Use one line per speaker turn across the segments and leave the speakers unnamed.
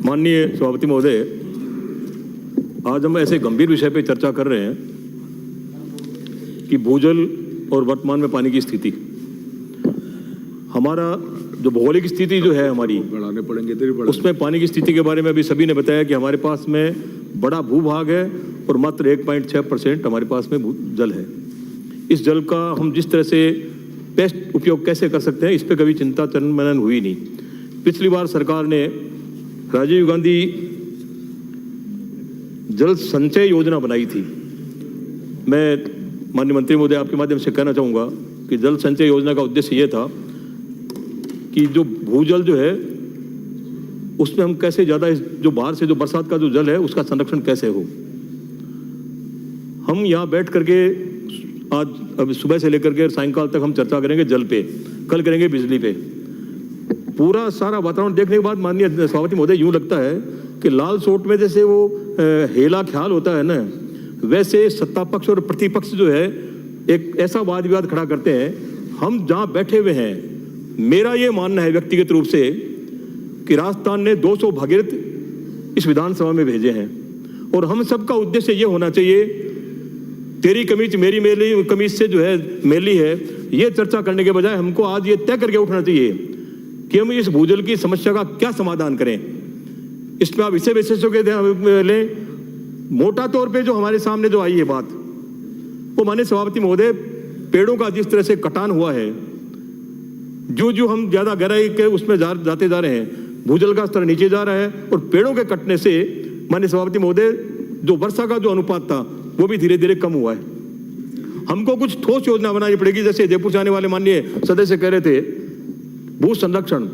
माननीय सभापति महोदय, आज हम ऐसे गंभीर विषय पे चर्चा कर रहे हैं कि भूजल और वर्तमान में पानी की स्थिति, हमारा जो भौगोलिक स्थिति जो है हमारी,
बढ़ाने पड़ेंगे
उसमें पानी की स्थिति के बारे में अभी सभी ने बताया कि हमारे पास में बड़ा भूभाग है और मात्र 1.6% हमारे पास में जल है। इस जल का हम जिस तरह से बेस्ट उपयोग कैसे कर सकते हैं, इस पर कभी चिंता मनन हुई नहीं। पिछली बार सरकार ने राजीव गांधी जल संचय योजना बनाई थी। मैं माननीय मंत्री महोदय आपके माध्यम से कहना चाहूँगा कि जल संचय योजना का उद्देश्य ये था कि जो भूजल जो है उसमें हम कैसे ज़्यादा जो बाहर से जो बरसात का जो जल है उसका संरक्षण कैसे हो। हम यहाँ बैठ करके आज अब सुबह से लेकर के सायंकाल तक हम चर्चा करेंगे जल पे, कल करेंगे बिजली पे। पूरा सारा वातावरण देखने के बाद माननीय सभापति महोदय यूँ लगता है कि लाल सोट में जैसे वो हेला ख्याल होता है ना, वैसे सत्ता पक्ष और प्रतिपक्ष जो है एक ऐसा वाद विवाद खड़ा करते हैं। हम जहाँ बैठे हुए हैं, मेरा ये मानना है व्यक्तिगत रूप से कि राजस्थान ने 200 भागीरथ इस विधानसभा में भेजे हैं और हम सबका उद्देश्य ये होना चाहिए, तेरी कमीज मेरी मेली कमीज से जो है मेली है, ये चर्चा करने के बजाय हमको आज ये तय करके उठना चाहिए कि हम इस भूजल की समस्या का क्या समाधान करें। इसमें आप विषय विशेषों के लें। मोटा तौर पे जो हमारे सामने जो आई है बात, वो माननीय सभापति महोदय, पेड़ों का जिस तरह से कटान हुआ है, जो हम ज्यादा गहराई के उसमें जाते जा रहे हैं, भूजल का स्तर नीचे जा रहा है और पेड़ों के कटने से माननीय सभापति महोदय जो वर्षा का जो अनुपात था वो भी धीरे धीरे कम हुआ है। हमको कुछ ठोस योजना बनानी पड़ेगी। जैसे जयपुर से आने वाले माननीय सदस्य कह रहे थे, भू संरक्षण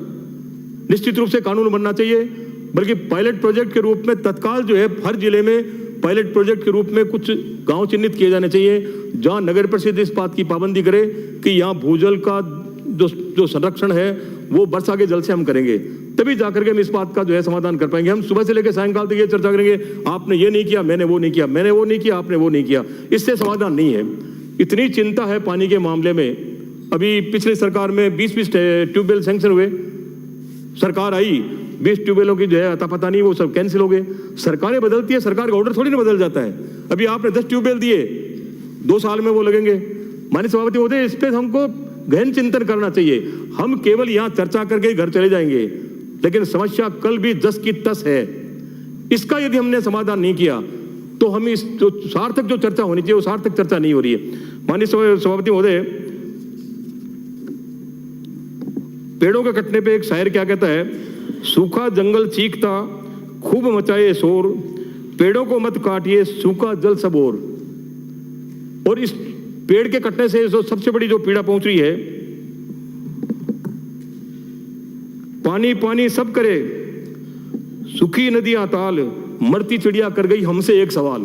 निश्चित रूप से कानून बनना चाहिए, बल्कि पायलट प्रोजेक्ट के रूप में तत्काल जो है हर जिले में पायलट प्रोजेक्ट के रूप में कुछ गांव चिन्हित किए जाने चाहिए जहां नगर परिषद इस बात की पाबंदी करे कि यहाँ भूजल का जो संरक्षण है वो वर्षा के जल से हम करेंगे, तभी जाकर के हम इस बात का जो है समाधान कर पाएंगे। हम सुबह से लेकर सायंकाल तक ये चर्चा करेंगे, आपने ये नहीं किया, मैंने वो नहीं किया, मैंने वो नहीं किया, आपने वो नहीं किया, इससे समाधान नहीं है। इतनी चिंता है पानी के मामले में। अभी पिछली सरकार में 20 ट्यूबवेल सैंक्शन हुए, सरकार आई, 20 ट्यूबवेलों की जो है अता पता नहीं, वो सब कैंसिल हो गए। सरकारें बदलती है, सरकार का ऑर्डर थोड़ी ना बदल जाता है। अभी आपने 10 ट्यूबवेल दिए, 2 साल में वो लगेंगे। माननीय सभापति महोदय, इस पर हमको गहन चिंतन करना चाहिए। हम केवल यहाँ चर्चा करके घर चले जाएंगे, लेकिन समस्या कल भी 10 की 10 है। इसका यदि हमने समाधान नहीं किया तो हम इस जो सार्थक जो चर्चा होनी चाहिए वो सार्थक चर्चा नहीं हो रही है। माननीय सभापति महोदय, पेड़ों के कटने पे एक शायर क्या कहता है, सूखा जंगल चीखता खूब मचाए शोर, पेड़ों को मत काटिए सूखा जल सब और इस पेड़ के कटने से जो सबसे बड़ी जो पीड़ा पहुंच रही है, पानी पानी सब करे सूखी नदियां ताल, मरती चिड़िया कर गई हमसे एक सवाल।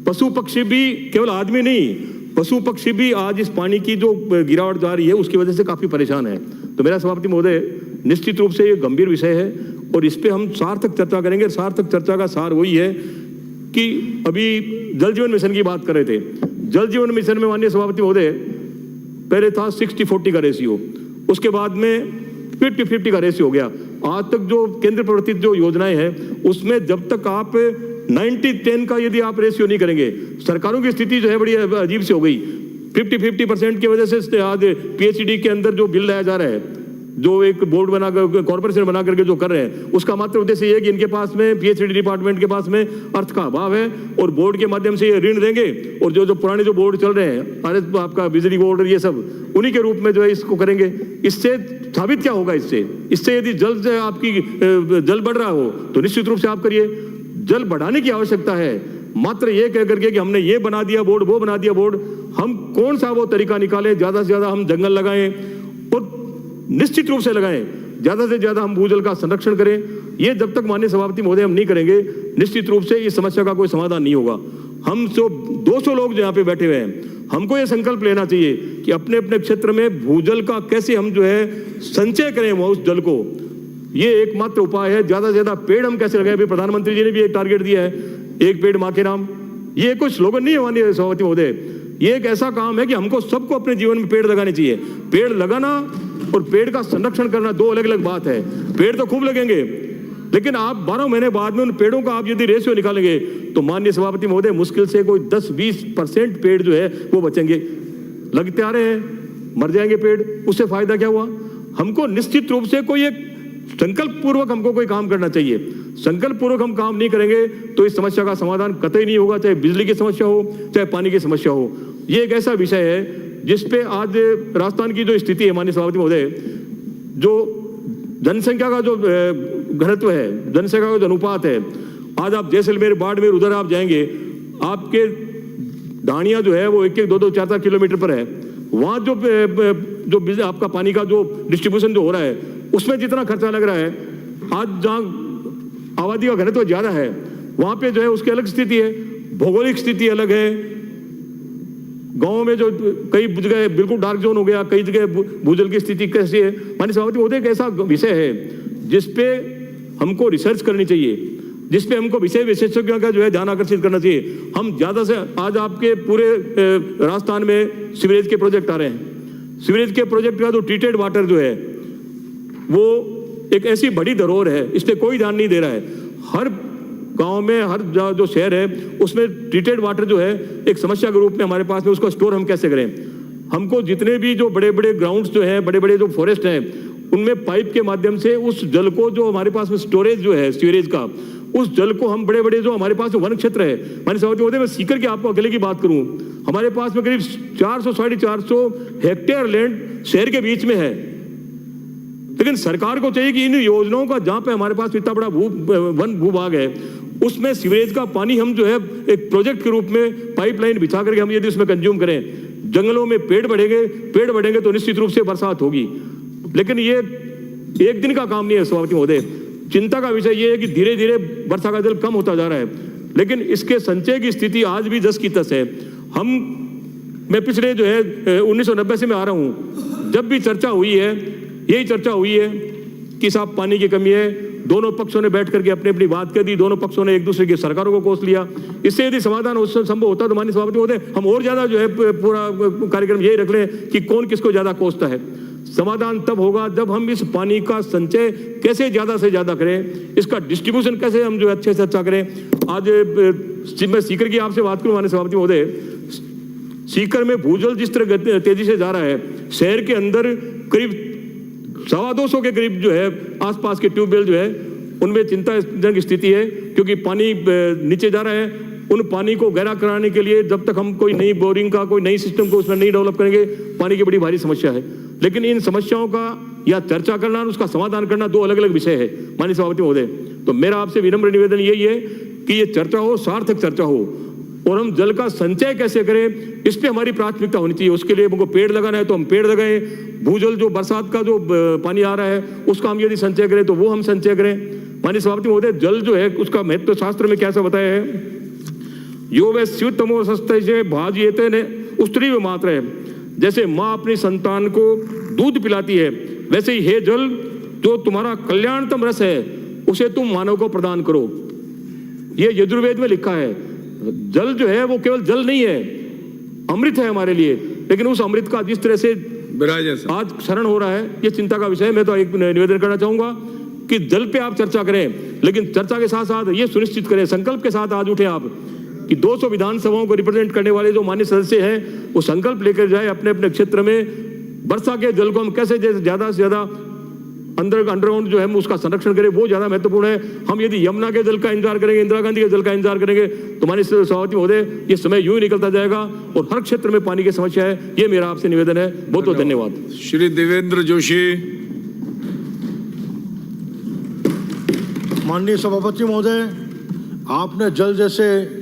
पशु पक्षी भी, केवल आदमी नहीं, पशु पक्षी भी आज इस पानी की जो गिरावट जा रही है उसकी वजह से काफी परेशान है। तो मेरा सभापति महोदय, निश्चित रूप से ये गंभीर विषय है और इस पे हम सार्थक चर्चा करेंगे। सार्थक चर्चा का सार वही है कि अभी जल जीवन मिशन की बात कर रहे थे। जल जीवन मिशन में माननीय सभापति महोदय, पहले था 60-40 का रेशियो, उसके बाद में 50-50 का रेशियो हो गया। आज तक जो केंद्र प्रवर्तित जो योजनाएं हैं उसमें जब तक आप 90-10 का यदि आप रेशियो नहीं करेंगे, सरकारों की स्थिति जो है बड़ी अजीब सी हो गई। 50-50% की वजह से आज पीएचडी के अंदर जो बिल लाया जा रहा है, जो एक बोर्ड बनाकर कॉर्पोरेशन बना करके जो कर रहे हैं, उसका मात्र उद्देश्य ये है कि इनके पास में पीएचडी डिपार्टमेंट के पास में अर्थ का अभाव है और बोर्ड के माध्यम से ये ऋण देंगे और जो पुराने जो बोर्ड चल रहे हैं, आपका बिजली बोर्ड, ये सब उन्हीं के रूप में जो है इसको करेंगे। इससे साबित क्या होगा? इससे यदि जल से आपकी जल बढ़ रहा हो तो निश्चित रूप से आप करिए। जल बढ़ाने की आवश्यकता है, मात्र ये कह करके कि हमने ये बना दिया बोर्ड, वो बना दिया बोर्ड, हम कौन सा वो तरीका निकालें? ज्यादा से ज्यादा हम जंगल लगाएं और निश्चित रूप से लगाएं, ज्यादा से ज्यादा हम भूजल का संरक्षण करें। ये जब तक माननीय सभापति महोदय हम नहीं करेंगे, निश्चित रूप से इस समस्या का कोई समाधान नहीं होगा। हम जो 200 लोग जो यहाँ पे बैठे हुए हैं, हमको ये संकल्प लेना चाहिए कि अपने अपने क्षेत्र में भूजल का कैसे हम जो है संचय करें उस जल को। ये एकमात्र उपाय है। ज्यादा से ज्यादा पेड़ हम कैसे लगाएं? अभी प्रधानमंत्री जी ने भी एक टारगेट दिया है, एक पेड़ मां के नाम। ये कोई स्लोगन नहीं है माननीय सभापति महोदय, ये एक ऐसा काम है कि हमको सबको अपने जीवन में पेड़ लगाने चाहिए। पेड़ लगाना और पेड़ का संरक्षण करना दो अलग अलग बात है। पेड़ तो खूब लगेंगे, लेकिन आप 12 महीने बाद में उन पेड़ों का आप यदि रेशियो निकालेंगे तो माननीय सभापति महोदय मुश्किल से कोई 10-20% पेड़ जो है वो बचेंगे। लगते आ रहे हैं, मर जाएंगे पेड़, उससे फायदा क्या हुआ? हमको निश्चित रूप से कोई एक संकल्प पूर्वक हमको कोई काम करना चाहिए। संकल्प पूर्वक हम काम नहीं करेंगे तो इस समस्या का समाधान कतई नहीं होगा, चाहे बिजली की समस्या हो, चाहे पानी की समस्या हो। ये एक ऐसा विषय है जिसपे आज राजस्थान की जो स्थिति है माननीय सभापति महोदय, जो जनसंख्या का जो घनत्व है, जनसंख्या का जो अनुपात है, आज आप जैसलमेर, बाड़मेर, उधर आप जाएंगे, आपके ढाणियां जो है वो 1-1, 2-2, 4-4 किलोमीटर पर है। वहां जो आपका पानी का जो डिस्ट्रीब्यूशन जो हो रहा है उसमें जितना खर्चा लग रहा है, आज जहाँ आबादी का घनत्व ज्यादा है वहां पे जो है उसकी अलग स्थिति है, भौगोलिक स्थिति अलग है। गाँव में जो कई जगह बिल्कुल डार्क जोन हो गया, कई जगह भूजल की स्थिति कैसी है। माननीय सभापति महोदय एक ऐसा विषय है जिसपे हमको रिसर्च करनी चाहिए, जिसपे हमको विषय विशेषज्ञों का जो है ध्यान आकर्षित करना चाहिए। हम ज्यादा से आज आपके पूरे राजस्थान में सीवरेज के प्रोजेक्ट आ रहे हैं। सीवरेज के प्रोजेक्ट का जो ट्रीटेड वाटर जो है वो एक ऐसी बड़ी धरोहर है, इस पे कोई ध्यान नहीं दे रहा है। हर गांव में, हर जो शहर है उसमें ट्रीटेड वाटर जो है एक समस्या के रूप में हमारे पास में, उसको स्टोर हम कैसे करें? हमको जितने भी जो बड़े बड़े ग्राउंड्स जो है, बड़े बड़े जो फॉरेस्ट हैं, उनमें पाइप के माध्यम से उस जल को, जो हमारे पास में स्टोरेज जो है सीवरेज का, उस जल को हम बड़े बड़े जो हमारे पास वन क्षेत्र है, माननीय सभापति महोदय मैं सीकर के आपको अकेले की बात करूं, हमारे पास में करीब 400-450 हेक्टेयर लैंड शहर के बीच में है। लेकिन सरकार को चाहिए कि इन योजनाओं का, जहां पे हमारे पास इतना बड़ा वन भूभाग है, उसमें सीवरेज का पानी हम जो है एक प्रोजेक्ट के रूप में पाइपलाइन बिछा करके हम यदि उसमें कंज्यूम करें, जंगलों में पेड़ बढ़ेंगे तो निश्चित रूप से बरसात होगी। लेकिन ये एक दिन का काम नहीं है सभापति महोदय। चिंता का विषय ये है कि धीरे धीरे वर्षा का जल कम होता जा रहा है, लेकिन इसके संचय की स्थिति आज भी 10 की 10 है। मैं पिछले जो है 1990 से मैं आ रहा हूँ, जब भी चर्चा हुई है, यही चर्चा हुई है कि साहब पानी की कमी है। दोनों पक्षों ने बैठ करके अपनी अपनी बात कर दी, दोनों पक्षों ने एक दूसरे की सरकारों को कोस लिया। इससे यदि समाधान संभव होता तो माननीय सभापति महोदय हम और ज्यादा जो है पूरा कार्यक्रम यही रख लें कि कौन किसको ज्यादा कोसता है। समाधान तब होगा जब हम इस पानी का संचय कैसे ज्यादा से ज्यादा करें, इसका डिस्ट्रीब्यूशन कैसे हम जो है अच्छे से अच्छा करें। आज मैं सीकर की आपसे बात करूं माननीय सभापति महोदय, सीकर में भूजल जिस तरह तेजी से जा रहा है, शहर के अंदर करीब 250 के करीब जो है आसपास के ट्यूबवेल जो है उनमें चिंताजनक स्थिति है, क्योंकि पानी नीचे जा रहा है। उन पानी को गहरा कराने के लिए जब तक हम कोई नई बोरिंग का, कोई नई सिस्टम को उसमें नहीं डेवलप करेंगे, पानी की बड़ी भारी समस्या है। लेकिन इन समस्याओं का या चर्चा करना और उसका समाधान करना दो अलग अलग विषय है माननीय सभापति महोदय। तो मेरा आपसे विनम्र निवेदन यही है कि ये चर्चा हो, सार्थक चर्चा हो, और हम जल का संचय कैसे करें इस पे हमारी प्राथमिकता होनी चाहिए। उसके लिए हमको पेड़ लगाना है तो हम पेड़ लगाएं, भूजल जो बरसात का जो पानी आ रहा है उसका हम यदि संचय करें तो वो हम संचय करें। माननीय सभापति महोदय, जल जो है उसका महत्व शास्त्र में कैसा बताया है, यो वे स्युतमो सस्ते भाजिएते ने उस्तरीव मात्र है। जैसे माँ अपनी संतान को दूध पिलाती है, वैसे ही हे जल, जो तुम्हारा कल्याणतम रस है उसे तुम मानव को प्रदान करो। ये यजुर्वेद में लिखा है। जल जो है वो केवल जल नहीं है, अमृत है हमारे लिए। लेकिन उस अमृत का जिस तरह से आज क्षरण हो रहा है, ये चिंता का विषय है। मैं तो एक निवेदन करना चाहूंगा कि जल पे आप चर्चा करें, लेकिन चर्चा के साथ साथ ये सुनिश्चित करें, संकल्प के साथ आज उठे आप कि 200 विधानसभाओं को रिप्रेजेंट करने वाले जो माननीय सदस्य हैं वो संकल्प लेकर जाए अपने अपने क्षेत्र में वर्षा के जल को हम कैसे ज्यादा से ज्यादा अंडरग्राउंड जो है हम उसका संरक्षण करें, वो ज्यादा महत्वपूर्ण है। हम यदि यमुना के जल का इंतजार करेंगे, इंदिरा गांधी के जल का इंतजार करेंगे तो माननीय सभापति महोदय ये समय यूं ही निकलता जाएगा और हर क्षेत्र में पानी की समस्या है। ये मेरा आपसे निवेदन है। बहुत बहुत धन्यवाद।
श्री देवेंद्र जोशी।
माननीय सभापति महोदय, आपने जल जैसे